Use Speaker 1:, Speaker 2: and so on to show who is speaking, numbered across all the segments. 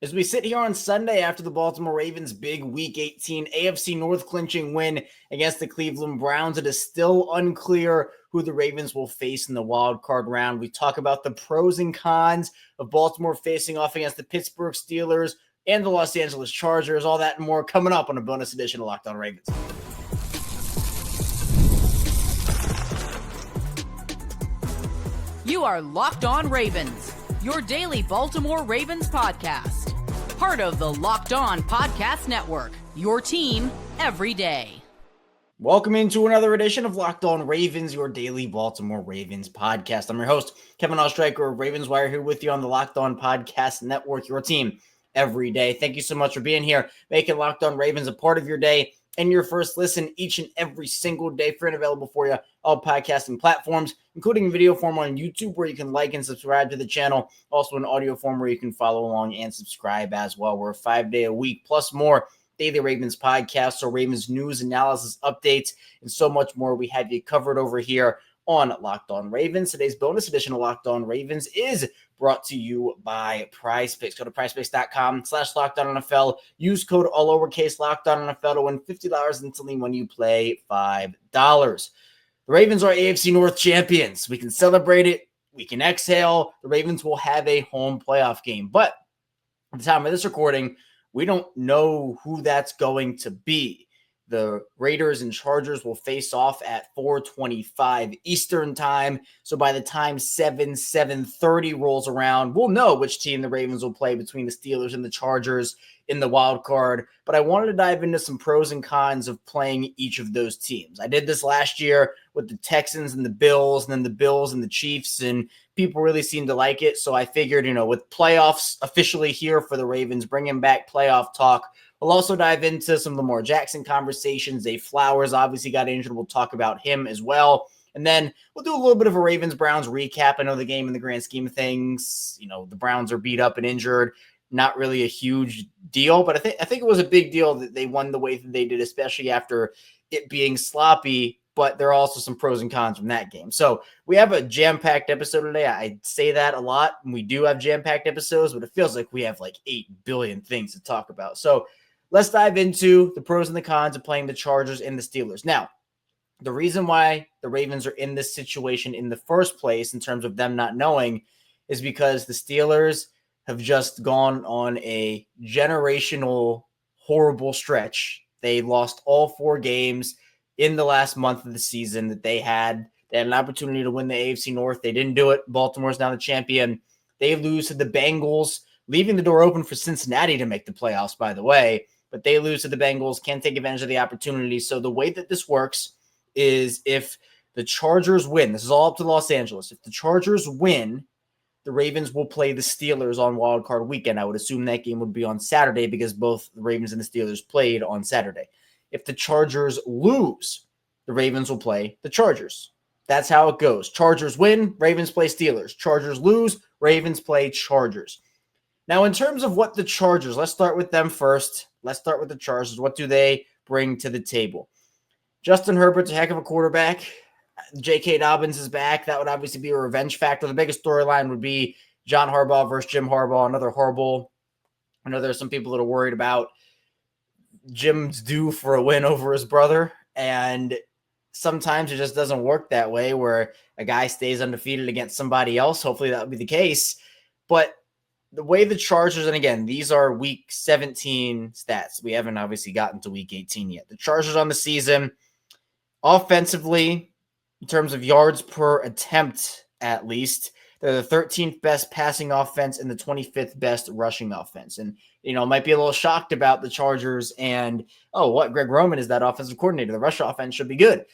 Speaker 1: As we sit here on Sunday after the Baltimore Ravens' big Week 18 AFC North clinching win against the Cleveland Browns, it is still unclear who the Ravens will face in the wild card round. We talk about the pros and cons of Baltimore facing off against the Pittsburgh Steelers and the Los Angeles Chargers. All that and more coming up on a bonus edition of Locked On Ravens.
Speaker 2: You are Locked On Ravens, your daily Baltimore Ravens podcast. Part of the Locked On Podcast Network, your team every day.
Speaker 1: Welcome into another edition of Locked On Ravens, your daily Baltimore Ravens podcast. I'm your host, Kevin Oestreicher of Ravens Wire, here with you on the Locked On Podcast Network, your team every day. Thank you so much for being here, making Locked On Ravens a part of your day and your first listen each and every single day. Free and available for you, all podcasting platforms, including video form on YouTube where you can like and subscribe to the channel. Also in audio form where you can follow along and subscribe as well. We're a 5-day-a-week plus more daily Ravens podcast, so Ravens news, analysis, updates, and so much more. We have you covered over here on Locked On Ravens. Today's bonus edition of Locked On Ravens is brought to you by PrizePicks. Go to prizepicks.com/LockedOnNFL. Use code all lowercase LockedOnNFL to win $50 instantly when you play $5. The Ravens are AFC North champions. We can celebrate it. We can exhale. The Ravens will have a home playoff game. But at the time of this recording, we don't know who that's going to be. The Raiders and Chargers will face off at 4:25 Eastern time. So by the time 7:30 rolls around, we'll know which team the Ravens will play between the Steelers and the Chargers in the wild card. But I wanted to dive into some pros and cons of playing each of those teams. I did this last year with the Texans and the Bills, and then the Bills and the Chiefs, and people really seemed to like it. So I figured, with playoffs officially here for the Ravens, bringing back playoff talk, we'll also dive into some Lamar Jackson conversations. Zay Flowers obviously got injured. We'll talk about him as well. And then we'll do a little bit of a Ravens-Browns recap. I know the game in the grand scheme of things, the Browns are beat up and injured. Not really a huge deal, but I think it was a big deal that they won the way that they did, especially after it being sloppy. But there are also some pros and cons from that game. So we have a jam-packed episode today. I say that a lot, and we do have jam-packed episodes, but it feels like we have like 8 billion things to talk about. So let's dive into the pros and the cons of playing the Chargers and the Steelers. Now, the reason why the Ravens are in this situation in the first place, in terms of them not knowing, is because the Steelers have just gone on a generational horrible stretch. They lost all 4 games in the last month of the season that they had. They had an opportunity to win the AFC North. They didn't do it. Baltimore's now the champion. They lose to the Bengals, leaving the door open for Cincinnati to make the playoffs, by the way. But they lose to the Bengals, can't take advantage of the opportunity. So the way that this works is if the Chargers win, this is all up to Los Angeles. If the Chargers win, the Ravens will play the Steelers on Wild Card Weekend. I would assume that game would be on Saturday because both the Ravens and the Steelers played on Saturday. If the Chargers lose, the Ravens will play the Chargers. That's how it goes. Chargers win, Ravens play Steelers. Chargers lose, Ravens play Chargers. Now, in terms of what the Chargers, let's start with them first. Let's start with the Chargers. What do they bring to the table? Justin Herbert's a heck of a quarterback. J.K. Dobbins is back. That would obviously be a revenge factor. The biggest storyline would be John Harbaugh versus Jim Harbaugh, another horrible. I know there's some people that are worried about Jim's due for a win over his brother, and sometimes it just doesn't work that way where a guy stays undefeated against somebody else. Hopefully that would be the case. But the way the Chargers, and again, these are week 17 stats. We haven't obviously gotten to week 18 yet. The Chargers on the season, offensively, in terms of yards per attempt, at least, they're the 13th best passing offense and the 25th best rushing offense. And, might be a little shocked about the Chargers and, Greg Roman is that offensive coordinator. The rush offense should be good.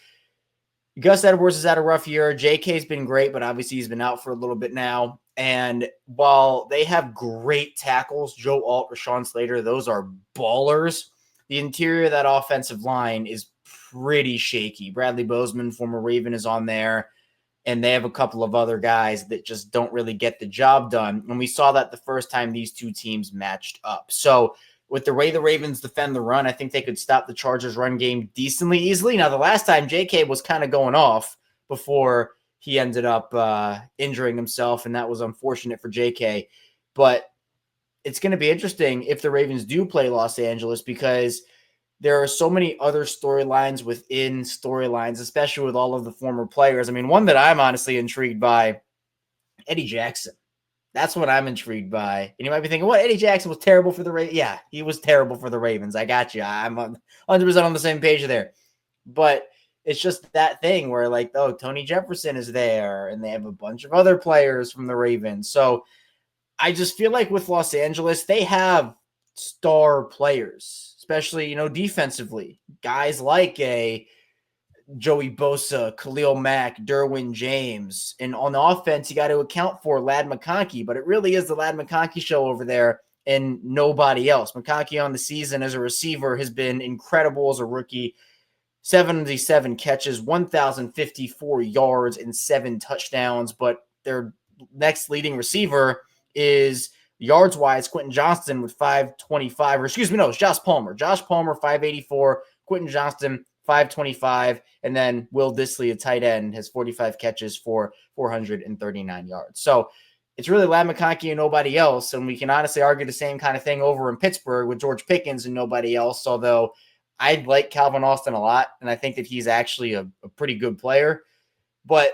Speaker 1: Gus Edwards has had a rough year. JK's been great, but obviously he's been out for a little bit now. And while they have great tackles, Joe Alt, Rashawn Slater, those are ballers. The interior of that offensive line is pretty shaky. Bradley Bozeman, former Raven, is on there. And they have a couple of other guys that just don't really get the job done. And we saw that the first time these two teams matched up. So with the way the Ravens defend the run, I think they could stop the Chargers' run game decently easily. Now, the last time JK was kind of going off before he ended up injuring himself, and that was unfortunate for JK. But it's going to be interesting if the Ravens do play Los Angeles, because there are so many other storylines within storylines, especially with all of the former players. I mean, one that I'm honestly intrigued by, Eddie Jackson. That's what I'm intrigued by. And you might be thinking, what? Eddie Jackson was terrible for the Ravens. Yeah, he was terrible for the Ravens. I got you. I'm 100% on the same page there. But it's just that thing where, like, oh, Tony Jefferson is there, and they have a bunch of other players from the Ravens. So I just feel like with Los Angeles, they have star players, especially, defensively. Guys like a Joey Bosa, Khalil Mack, Derwin James. And on the offense, you got to account for Ladd McConkey, but it really is the Ladd McConkey show over there and nobody else. McConkey on the season as a receiver has been incredible as a rookie. 77 catches, 1,054 yards, and 7 touchdowns. But their next leading receiver is, yards-wise, Quentin Johnston with 525. Or excuse me, no, it's Josh Palmer. Josh Palmer, 584. Quentin Johnston, 525. And then Will Dissly, a tight end, has 45 catches for 439 yards. So it's really Ladd McConkey and nobody else. And we can honestly argue the same kind of thing over in Pittsburgh with George Pickens and nobody else, although I like Calvin Austin a lot, and I think that he's actually a pretty good player. But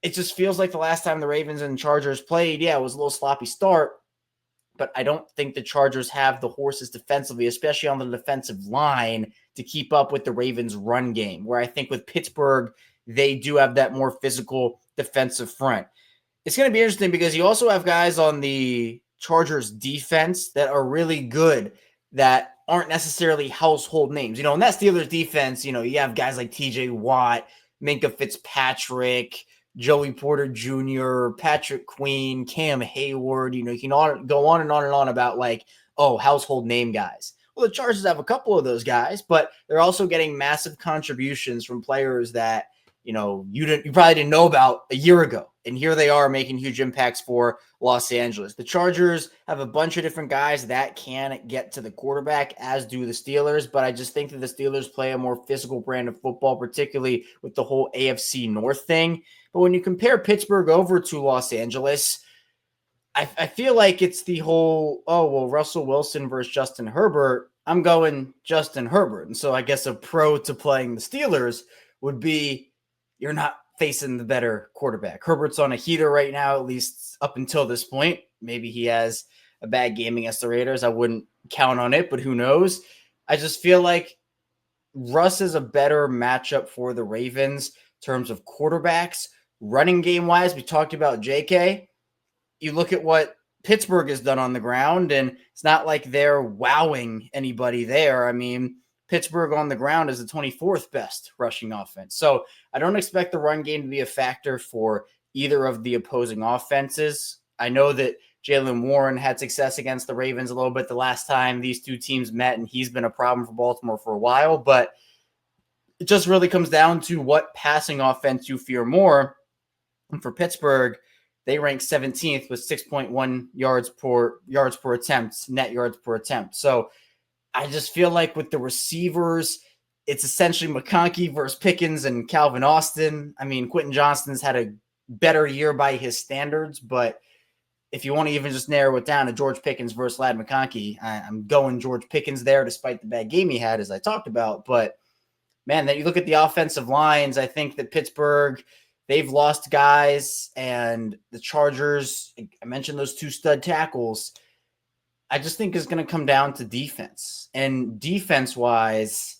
Speaker 1: it just feels like the last time the Ravens and Chargers played, it was a little sloppy start, but I don't think the Chargers have the horses defensively, especially on the defensive line, to keep up with the Ravens' run game, where I think with Pittsburgh, they do have that more physical defensive front. It's going to be interesting because you also have guys on the Chargers defense that are really good that aren't necessarily household names. In that Steelers defense, you have guys like TJ Watt, Minkah Fitzpatrick, Joey Porter Jr., Patrick Queen, Cam Hayward. You can go on and on and on about household name guys. Well, the Chargers have a couple of those guys, but they're also getting massive contributions from players that, you probably didn't know about a year ago. And here they are making huge impacts for Los Angeles. The Chargers have a bunch of different guys that can get to the quarterback, as do the Steelers. But I just think that the Steelers play a more physical brand of football, particularly with the whole AFC North thing. But when you compare Pittsburgh over to Los Angeles, I feel like it's the whole, Russell Wilson versus Justin Herbert. I'm going Justin Herbert. And so I guess a pro to playing the Steelers would be, you're not facing the better quarterback. Herbert's on a heater right now, at least up until this point. Maybe he has a bad game against the Raiders. I wouldn't count on it, but who knows? I just feel like Russ is a better matchup for the Ravens in terms of quarterbacks. Running game-wise, we talked about JK. You look at what Pittsburgh has done on the ground, and it's not like they're wowing anybody there. I mean, Pittsburgh on the ground is the 24th best rushing offense. So I don't expect the run game to be a factor for either of the opposing offenses. I know that Jaylen Warren had success against the Ravens a little bit the last time these two teams met, and he's been a problem for Baltimore for a while, but it just really comes down to what passing offense you fear more. And for Pittsburgh, they rank 17th with 6.1 yards per attempt, net yards per attempt. So I just feel like with the receivers, it's essentially McConkey versus Pickens and Calvin Austin. I mean, Quentin Johnston's had a better year by his standards, but if you want to even just narrow it down to George Pickens versus Ladd McConkey, I'm going George Pickens there, despite the bad game he had, as I talked about. But, man, that you look at the offensive lines, I think that Pittsburgh, they've lost guys, and the Chargers, I mentioned those 2 stud tackles, I just think is going to come down to defense. And defense-wise,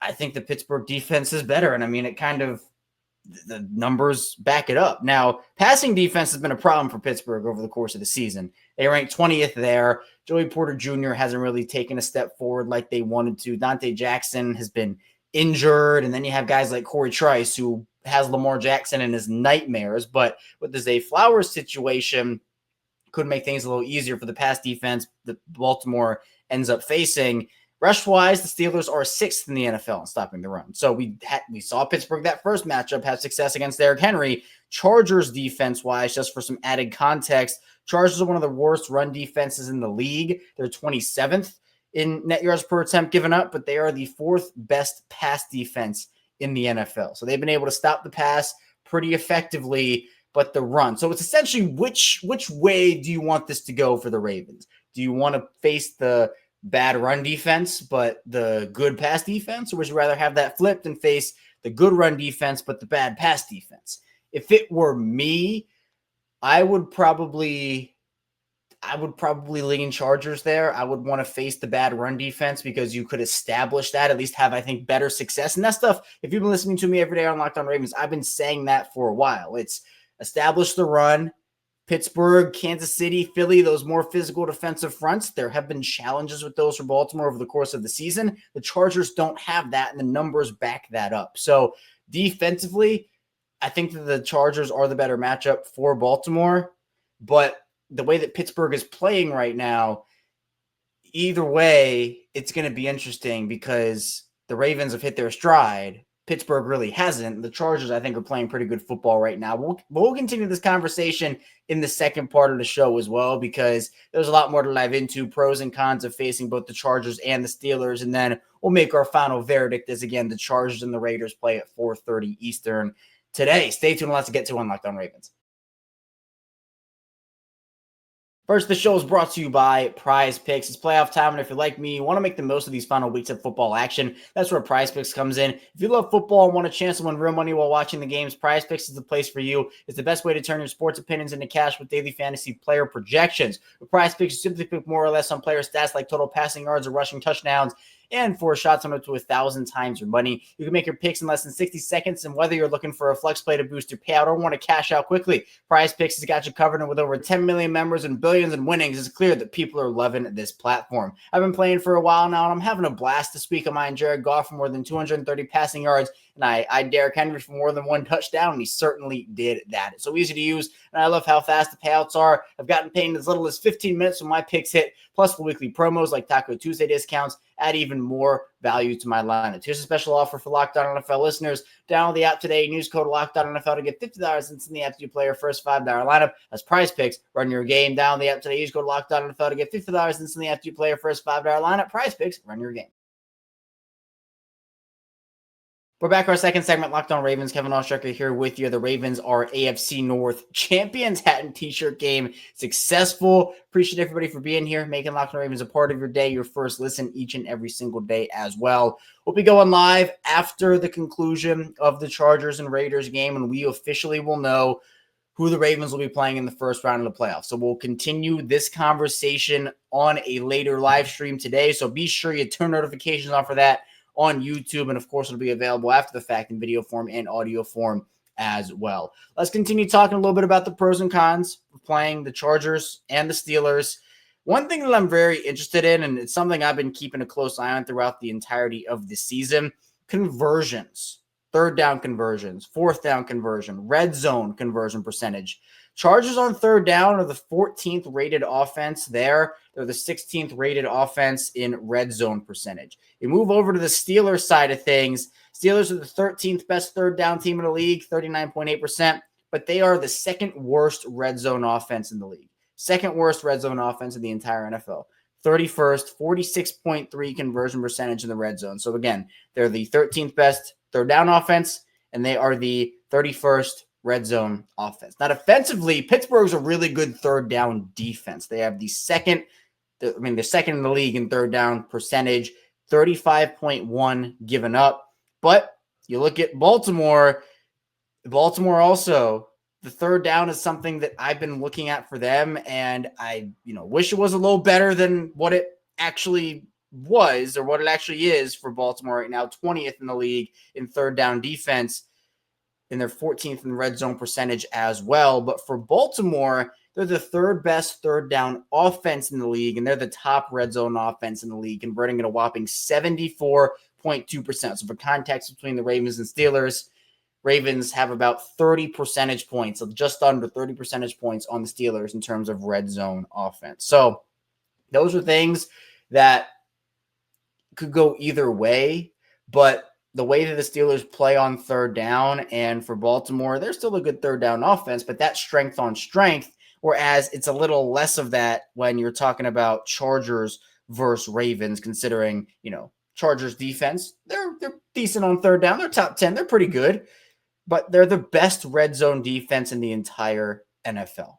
Speaker 1: I think the Pittsburgh defense is better. And, I mean, the numbers back it up. Now, passing defense has been a problem for Pittsburgh over the course of the season. They ranked 20th there. Joey Porter Jr. hasn't really taken a step forward like they wanted to. Dante Jackson has been injured. And then you have guys like Corey Trice, who has Lamar Jackson in his nightmares. But with the Zay Flowers situation, could make things a little easier for the pass defense that Baltimore ends up facing. Rush-wise, the Steelers are 6th in the NFL in stopping the run. So we saw Pittsburgh that first matchup have success against Derrick Henry. Chargers defense-wise, just for some added context, Chargers are one of the worst run defenses in the league. They're 27th in net yards per attempt given up, but they are the 4th best pass defense in the NFL. So they've been able to stop the pass pretty effectively. but the run. So it's essentially which way do you want this to go for the Ravens? Do you want to face the bad run defense, but the good pass defense? Or would you rather have that flipped and face the good run defense, but the bad pass defense? If it were me, I would probably lean Chargers there. I would want to face the bad run defense because you could establish that, at least have, I think, better success. And that stuff, if you've been listening to me every day on Locked On Ravens, I've been saying that for a while. It's establish the run. Pittsburgh, Kansas City, Philly, those more physical defensive fronts, there have been challenges with those for Baltimore over the course of the season. The Chargers don't have that, and the numbers back that up. So defensively, I think that the Chargers are the better matchup for Baltimore, but the way that Pittsburgh is playing right now, either way, it's going to be interesting because the Ravens have hit their stride. Pittsburgh really hasn't. The Chargers, I think, are playing pretty good football right now. We'll continue this conversation in the second part of the show as well, because there's a lot more to dive into, pros and cons of facing both the Chargers and the Steelers. And then we'll make our final verdict as, again, the Chargers and the Raiders play at 4:30 Eastern today. Stay tuned. Lots to get to on Locked On Ravens. First, the show is brought to you by PrizePicks. It's playoff time, and if you're like me, you want to make the most of these final weeks of football action. That's where PrizePicks comes in. If you love football and want a chance to win real money while watching the games, PrizePicks is the place for you. It's the best way to turn your sports opinions into cash with daily fantasy player projections. With PrizePicks, you simply pick more or less on player stats like total passing yards or rushing touchdowns, and for shots on up to 1,000 times your money. You can make your picks in less than 60 seconds, and whether you're looking for a flex play to boost your payout or want to cash out quickly, PrizePicks has got you covered, and with over 10 million members and billions in winnings, it's clear that people are loving this platform. I've been playing for a while now, and I'm having a blast this week. I Jared Goff for more than 230 passing yards, and I Derrick Henry for more than one touchdown, and he certainly did that. It's so easy to use, and I love how fast the payouts are. I've gotten paid in as little as 15 minutes when my picks hit, plus the weekly promos like Taco Tuesday discounts add even more value to my lineup. Here's a special offer for Locked On NFL listeners. Download the app today and use code Locked On NFL to get $50 in the app to play your first $5 lineup. That's PrizePicks. Run your game. Download the app today. Use code Locked On NFL to get $50 in the app to play your first $5 lineup. PrizePicks. Run your game. We're back for our second segment, Locked On Ravens. Kevin Oestreicher here with you. The Ravens are AFC North champions. Hat and t-shirt game successful. Appreciate everybody for being here, making Locked On Ravens a part of your day, your first listen each and every single day as well. We'll be going live after the conclusion of the Chargers and Raiders game, and we officially will know who the Ravens will be playing in the first round of the playoffs. So we'll continue this conversation on a later live stream today. So be sure you turn notifications on for that on YouTube, and of course it'll be available after the fact in video form and audio form as well. Let's continue talking a little bit about the pros and cons of playing the Chargers and the Steelers. One thing that I'm very interested in, and it's something I've been keeping a close eye on throughout the entirety of the season, conversions, third down conversions, fourth down conversion, red zone conversion percentage. Chargers on third down are the 14th rated offense there. They're the 16th rated offense in red zone percentage. You move over to the Steelers side of things. Steelers are the 13th best third down team in the league, 39.8%, but they are the second worst red zone offense in the league. Second worst red zone offense in the entire NFL. 31st, 46.3 conversion percentage in the red zone. So again, they're the 13th best third down offense, and they are the 31st red zone offense. Now, defensively, Pittsburgh's a really good third down defense. They have they're second in the league in third down percentage, 35.1 given up. But you look at Baltimore also, the third down is something that I've been looking at for them, and I wish it was a little better than what it actually was or what it actually is for Baltimore right now. 20th in the league in third down defense, and they're 14th in red zone percentage as well. But for Baltimore, they're the third best third down offense in the league, and they're the top red zone offense in the league, converting at a whopping 74.2%. So for context between the Ravens and Steelers, Ravens have about 30 percentage points, so just under 30 percentage points on the Steelers in terms of red zone offense. So those are things that could go either way, but the way that the Steelers play on third down, and for Baltimore, they're still a good third down offense, but that's strength on strength, whereas it's a little less of that when you're talking about Chargers versus Ravens, considering, Chargers defense, they're decent on third down. They're top 10. They're pretty good. but they're the best red zone defense in the entire NFL.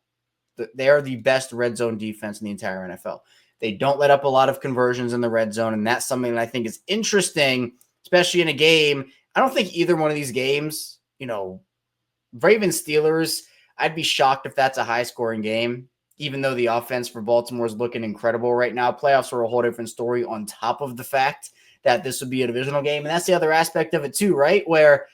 Speaker 1: They are the best red zone defense in the entire NFL. They don't let up a lot of conversions in the red zone, and that's something that I think is interesting, especially in a game. I don't think either one of these games, Ravens Steelers, I'd be shocked if that's a high-scoring game, even though the offense for Baltimore is looking incredible right now. Playoffs are a whole different story on top of the fact that this would be a divisional game, and that's the other aspect of it too, right, where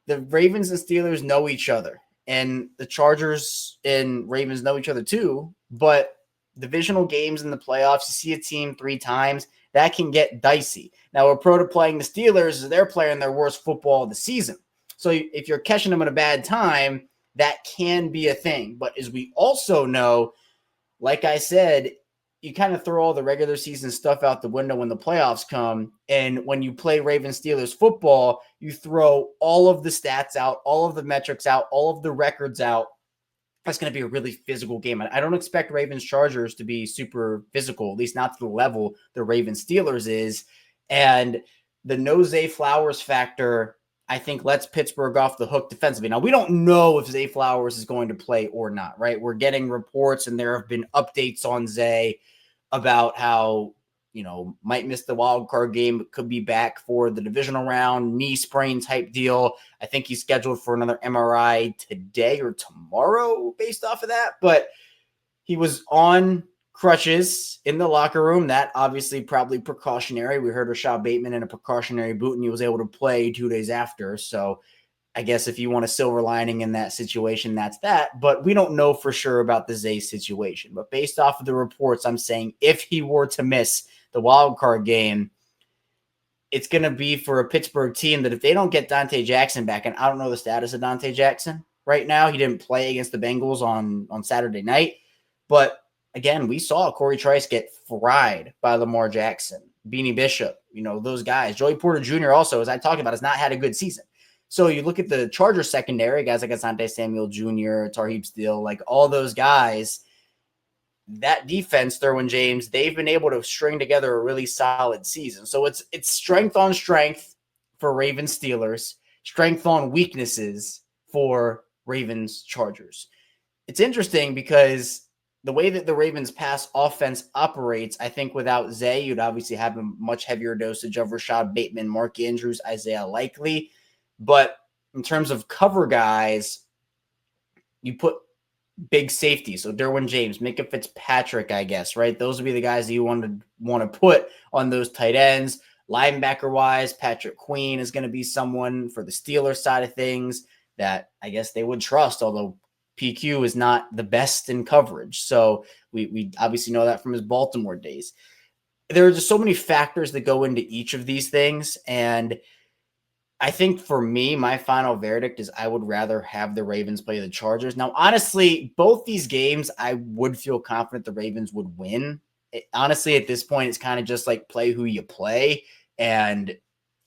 Speaker 1: the Ravens and Steelers know each other, and the Chargers and Ravens know each other too, but divisional games in the playoffs, you see a team 3 times, that can get dicey. Now, we're pro to playing the Steelers, they're playing their worst football of the season. So if you're catching them at a bad time, that can be a thing. But as we also know, like I said, you kind of throw all the regular season stuff out the window when the playoffs come. And when you play Ravens Steelers football, you throw all of the stats out, all of the metrics out, all of the records out. That's going to be a really physical game. I don't expect Ravens Chargers to be super physical, at least not to the level the Ravens Steelers is. And the no Zay Flowers factor, I think, lets Pittsburgh off the hook defensively. Now, we don't know if Zay Flowers is going to play or not, right? We're getting reports, and there have been updates on Zay about how, might miss the wild card game, but could be back for the divisional round, knee sprain type deal. I think he's scheduled for another MRI today or tomorrow based off of that. But he was on crutches in the locker room. That obviously probably precautionary. We heard Rashod Bateman in a precautionary boot, and he was able to play 2 days after. So I guess if you want a silver lining in that situation, that's that. But we don't know for sure about the Zay situation. But based off of the reports, I'm saying if he were to miss the wild card game, it's going to be for a Pittsburgh team that if they don't get Dante Jackson back, and I don't know the status of Dante Jackson right now. He didn't play against the Bengals on Saturday night. But again, we saw Corey Trice get fried by Lamar Jackson, Beanie Bishop, those guys. Joey Porter Jr. also, as I talked about, has not had a good season. So you look at the Chargers secondary, guys like Asante Samuel Jr., Tarheeb Steele, like all those guys, that defense, Derwin James, they've been able to string together a really solid season. So it's strength on strength for Ravens Steelers, strength on weaknesses for Ravens Chargers. It's interesting because the way that the Ravens pass offense operates, I think without Zay, you'd obviously have a much heavier dosage of Rashod Bateman, Mark Andrews, Isaiah Likely. But in terms of cover guys, you put big safety. So Derwin James, Micah Fitzpatrick, I guess, right? Those would be the guys that you want to put on those tight ends. Linebacker-wise, Patrick Queen is going to be someone for the Steelers side of things that I guess they would trust, although PQ is not the best in coverage. So we obviously know that from his Baltimore days. There are just so many factors that go into each of these things. And I think for me, my final verdict is I would rather have the Ravens play the Chargers. Now, honestly, both these games, I would feel confident the Ravens would win. Honestly, at this point, it's kind of just like play who you play, and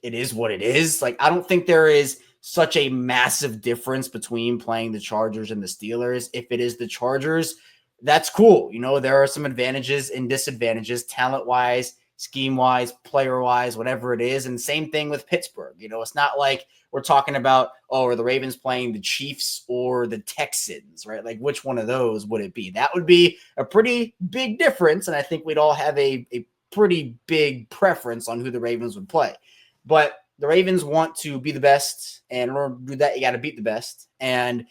Speaker 1: it is what it is. Like, I don't think there is such a massive difference between playing the Chargers and the Steelers. If it is the Chargers, that's cool. There are some advantages and disadvantages, talent-wise, scheme-wise, player-wise, whatever it is. And same thing with Pittsburgh. It's not like we're talking about, are the Ravens playing the Chiefs or the Texans, right? Like, which one of those would it be? That would be a pretty big difference, and I think we'd all have a pretty big preference on who the Ravens would play. But the Ravens want to be the best, and in order to do that, you got to beat the best. And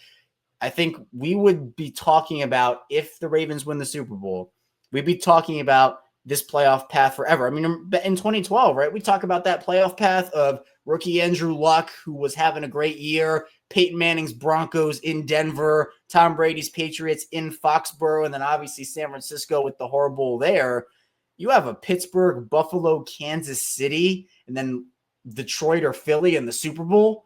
Speaker 1: I think we would be talking about, if the Ravens win the Super Bowl, we'd be talking about this playoff path forever. I mean, in 2012, right, we talk about that playoff path of rookie Andrew Luck, who was having a great year, Peyton Manning's Broncos in Denver, Tom Brady's Patriots in Foxborough, and then obviously San Francisco with the horrible there. You have a Pittsburgh, Buffalo, Kansas City, and then Detroit or Philly in the Super Bowl.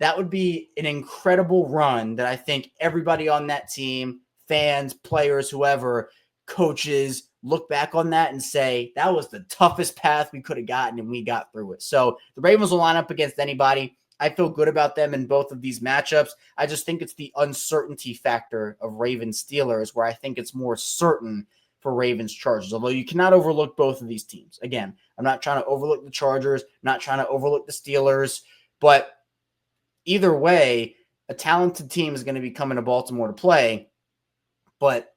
Speaker 1: That would be an incredible run that I think everybody on that team, fans, players, whoever, coaches, look back on that and say, that was the toughest path we could have gotten, and we got through it. So the Ravens will line up against anybody. I feel good about them in both of these matchups. I just think it's the uncertainty factor of Ravens Steelers, where I think it's more certain for Ravens Chargers, although you cannot overlook both of these teams. Again, I'm not trying to overlook the Chargers, not trying to overlook the Steelers, but either way, a talented team is going to be coming to Baltimore to play, but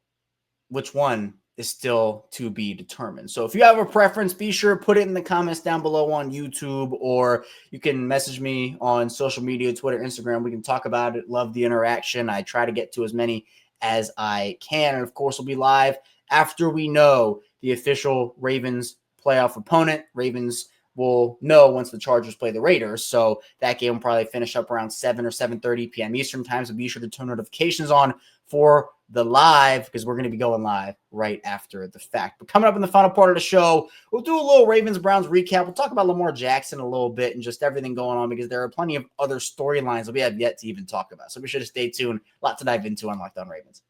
Speaker 1: which one is still to be determined. So if you have a preference, be sure to put it in the comments down below on YouTube, or you can message me on social media, Twitter, Instagram. We can talk about it. Love the interaction. I try to get to as many as I can. And of course, we'll be live after we know the official Ravens playoff opponent. Ravens will know once the Chargers play the Raiders. So that game will probably finish up around 7 or 7:30 p.m. Eastern time. So be sure to turn notifications on for the live, because we're going to be going live right after the fact. But coming up in the final part of the show, we'll do a little Ravens-Browns recap. We'll talk about Lamar Jackson a little bit and just everything going on, because there are plenty of other storylines that we have yet to even talk about. So be sure to stay tuned. A lot to dive into on Locked On Ravens.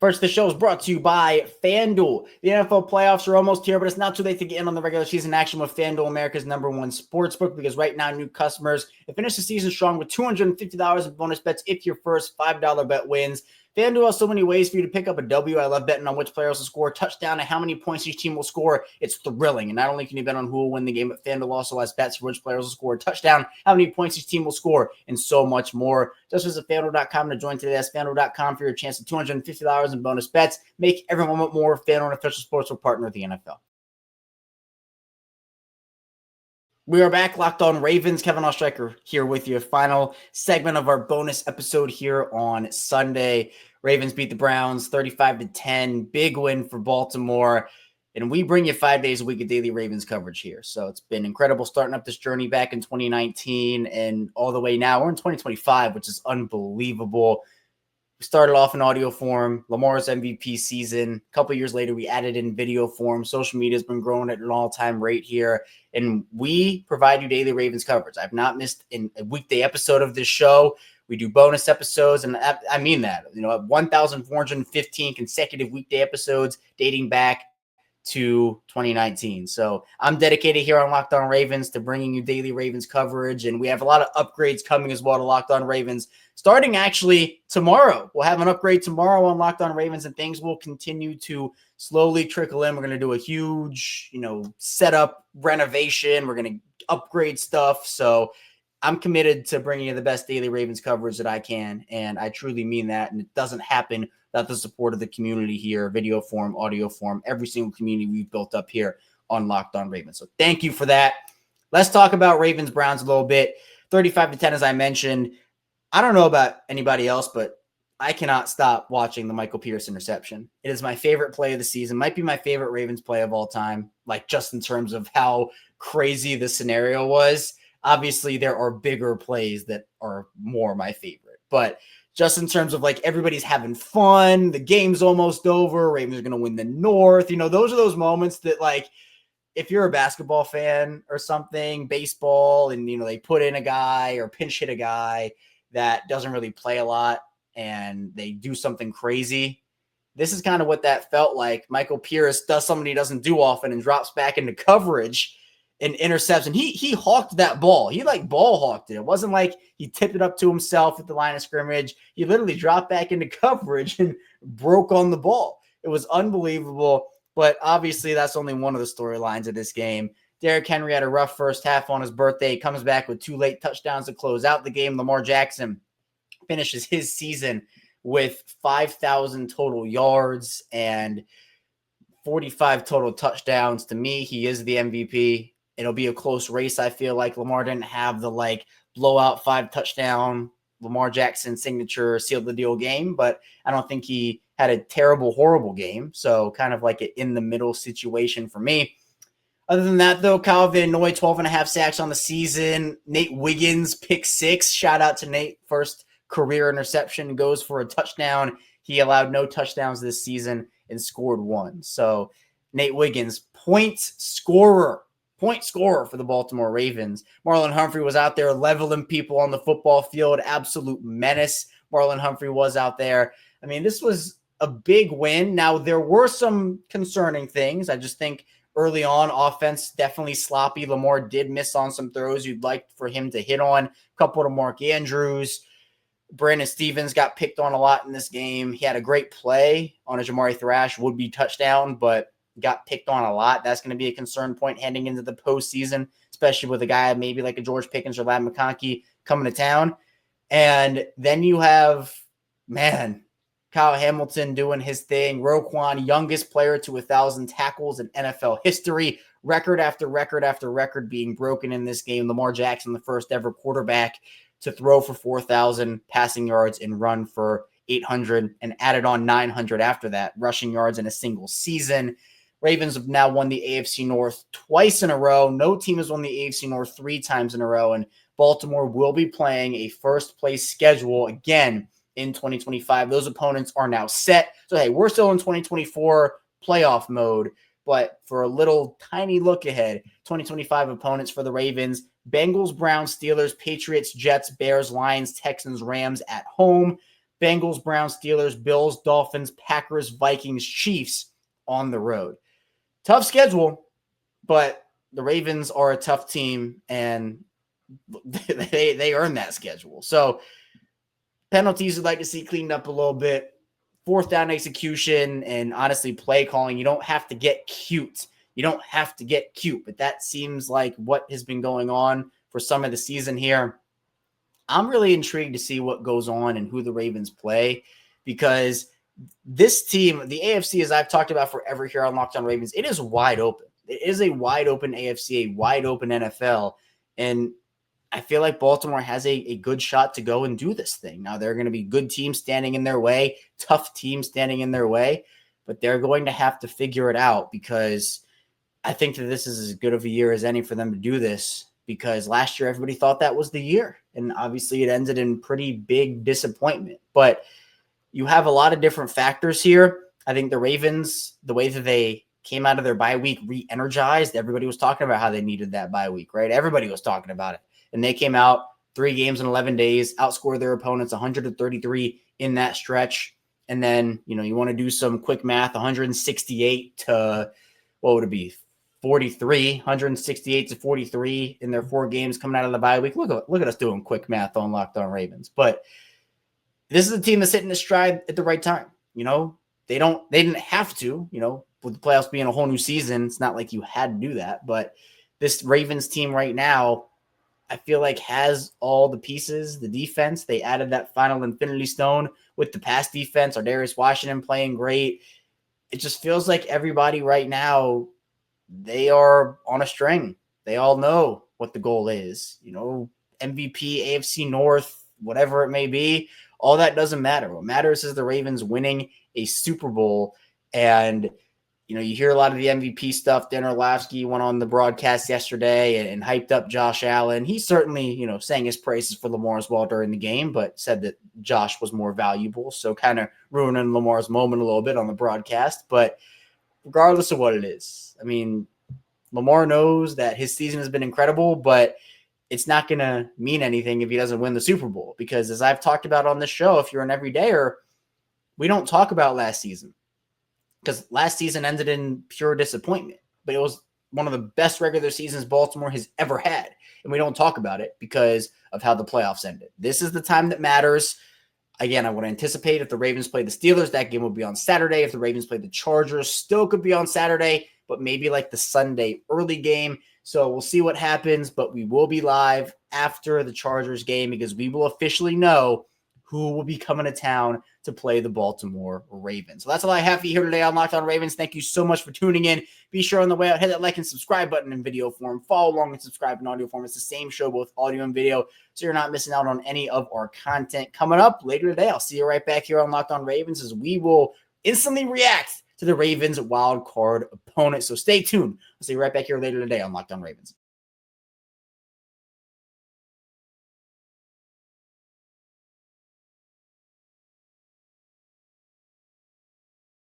Speaker 1: First, the show is brought to you by FanDuel. The NFL playoffs are almost here, but it's not too late to get in on the regular season action with FanDuel, America's #1 sportsbook, because right now, new customers can finish the season strong with $250 in bonus bets if your first $5 bet wins. FanDuel has so many ways for you to pick up a W. I love betting on which players will score a touchdown and how many points each team will score. It's thrilling. And not only can you bet on who will win the game, but FanDuel also has bets for which players will score a touchdown, how many points each team will score, and so much more. Just visit FanDuel.com to join today. That's FanDuel.com for your chance at $250 in bonus bets. Make every moment more. FanDuel, an official sportsbook partner of the NFL. We are back, Locked On Ravens. Kevin Oestreicher here with you. Final segment of our bonus episode here on Sunday. Ravens beat the Browns 35-10. Big win for Baltimore. And we bring you 5 days a week of daily Ravens coverage here. So it's been incredible starting up this journey back in 2019 and all the way now. We're in 2025, which is unbelievable. We started off in audio form, Lamar's MVP season. A couple years later, we added in video form. Social media has been growing at an all-time rate here. And we provide you daily Ravens coverage. I've not missed a weekday episode of this show. We do bonus episodes, and I mean that. 1,415 consecutive weekday episodes dating back to 2019. So I'm dedicated here on Locked On Ravens to bringing you daily Ravens coverage, and we have a lot of upgrades coming as well to Locked On Ravens. Starting actually tomorrow, we'll have an upgrade tomorrow on Locked On Ravens, and things will continue to slowly trickle in. We're going to do a huge, setup renovation. We're going to upgrade stuff. So I'm committed to bringing you the best daily Ravens coverage that I can, and I truly mean that. And it doesn't happen without the support of the community here, video form, audio form, every single community we've built up here on Locked On Ravens. So thank you for that. Let's talk about Ravens-Browns a little bit. 35-10, as I mentioned. I don't know about anybody else, but I cannot stop watching the Michael Pierce interception. It is my favorite play of the season. Might be my favorite Ravens play of all time, just in terms of how crazy the scenario was. Obviously, there are bigger plays that are more my favorite. But just in terms of everybody's having fun, the game's almost over, Ravens are going to win the North. Those are those moments that if you're a basketball fan or something, baseball, and, they put in a guy or pinch hit a guy that doesn't really play a lot and they do something crazy. This is kind of what that felt like. Michael Pierce does something he doesn't do often and drops back into coverage and intercepts. And he hawked that ball. He ball hawked it. It wasn't like he tipped it up to himself at the line of scrimmage. He literally dropped back into coverage and broke on the ball. It was unbelievable. But obviously that's only one of the storylines of this game. Derrick Henry had a rough first half on his birthday. He comes back with 2 late touchdowns to close out the game. Lamar Jackson finishes his season with 5,000 total yards and 45 total touchdowns. To me, he is the MVP. It'll be a close race. I feel like Lamar didn't have the blowout 5 touchdown Lamar Jackson signature sealed the deal game, but I don't think he had a terrible, horrible game. So kind of like an in the middle situation for me. Other than that, though, Kyle Van Noy, 12.5 sacks on the season. Nate Wiggins, pick 6. Shout out to Nate. First career interception, goes for a touchdown. He allowed no touchdowns this season and scored 1. So Nate Wiggins, point scorer for the Baltimore Ravens. Marlon Humphrey was out there leveling people on the football field. Absolute menace. Marlon Humphrey was out there. I mean, this was a big win. Now, there were some concerning things. I just think early on, offense definitely sloppy. Lamar did miss on some throws you'd like for him to hit on. A couple to Mark Andrews. Brandon Stevens got picked on a lot in this game. He had a great play on a Jamari Thrash would-be touchdown, but got picked on a lot. That's going to be a concern point heading into the postseason. especially with a guy maybe like a George Pickens or Ladd McConkey coming to town. And then you have, Kyle Hamilton doing his thing. Roquan, youngest player to 1,000 tackles in NFL history. Record after record after record being broken in this game. Lamar Jackson, the first ever quarterback to throw for 4,000 passing yards and run for 800 and added on 900 after that rushing yards in a single season. Ravens have now won the AFC North twice in a row. No team has won the AFC North 3 times in a row. And Baltimore will be playing a first place schedule again in 2025. Those opponents are now set. So, hey, we're still in 2024 playoff mode. But for a little tiny look ahead, 2025 opponents for the Ravens: Bengals, Browns, Steelers, Patriots, Jets, Bears, Lions, Texans, Rams at home. Bengals, Browns, Steelers, Bills, Dolphins, Packers, Vikings, Chiefs on the road. Tough schedule, but the Ravens are a tough team, and they earn that schedule. So penalties we'd like to see cleaned up a little bit. Fourth down execution and honestly play calling. You don't have to get cute. But that seems like what has been going on for some of the season here. I'm really intrigued to see what goes on and who the Ravens play, because this team, the AFC, as I've talked about forever here on Locked On Ravens, it is wide open. It is a wide open AFC, a wide open NFL. And I feel like Baltimore has a good shot to go and do this thing. Now, there are going to be good teams standing in their way, tough teams standing in their way, but they're going to have to figure it out, because I think that this is as good of a year as any for them to do this, because last year everybody thought that was the year. And obviously it ended in pretty big disappointment. But you have a lot of different factors here. I think the Ravens, the way that they came out of their bye week re-energized, everybody was talking about how they needed that bye week, right? Everybody was talking about it. And they came out 3 games in 11 days, outscored their opponents 133 in that stretch. And then, you want to do some quick math, 168 to, what would it be, 43, 168 to 43 in their 4 games coming out of the bye week. Look at us doing quick math on Locked On Ravens. But this is a team that's hitting the stride at the right time. They didn't have to, with the playoffs being a whole new season. It's not like you had to do that. But this Ravens team right now, I feel like, has all the pieces. The defense, they added that final infinity stone with the pass defense. Darius Washington playing great. It just feels like everybody right now, they are on a string. They all know what the goal is. MVP, AFC North, whatever it may be, all that doesn't matter. What matters is the Ravens winning a Super Bowl. And you hear a lot of the MVP stuff. Dan Orlovsky went on the broadcast yesterday and hyped up Josh Allen. He certainly, sang his praises for Lamar as well during the game, but said that Josh was more valuable. So kind of ruining Lamar's moment a little bit on the broadcast. But regardless of what it is, Lamar knows that his season has been incredible, but it's not going to mean anything if he doesn't win the Super Bowl. Because as I've talked about on this show, if you're an everydayer, we don't talk about last season, because last season ended in pure disappointment, but it was one of the best regular seasons Baltimore has ever had. And we don't talk about it because of how the playoffs ended. This is the time that matters. Again, I would anticipate if the Ravens play the Steelers, that game will be on Saturday. If the Ravens play the Chargers, still could be on Saturday, but maybe like the Sunday early game. So we'll see what happens, but we will be live after the Chargers game, because we will officially know who will be coming to town to play the Baltimore Ravens. So that's all I have for you here today on Locked On Ravens. Thank you so much for tuning in. Be sure on the way out, hit that like and subscribe button in video form. Follow along and subscribe in audio form. It's the same show, both audio and video, so you're not missing out on any of our content. Coming up later today, I'll see you right back here on Locked On Ravens, as we will instantly react to the Ravens wild card opponent. So stay tuned. I'll see you right back here later today on Locked On Ravens.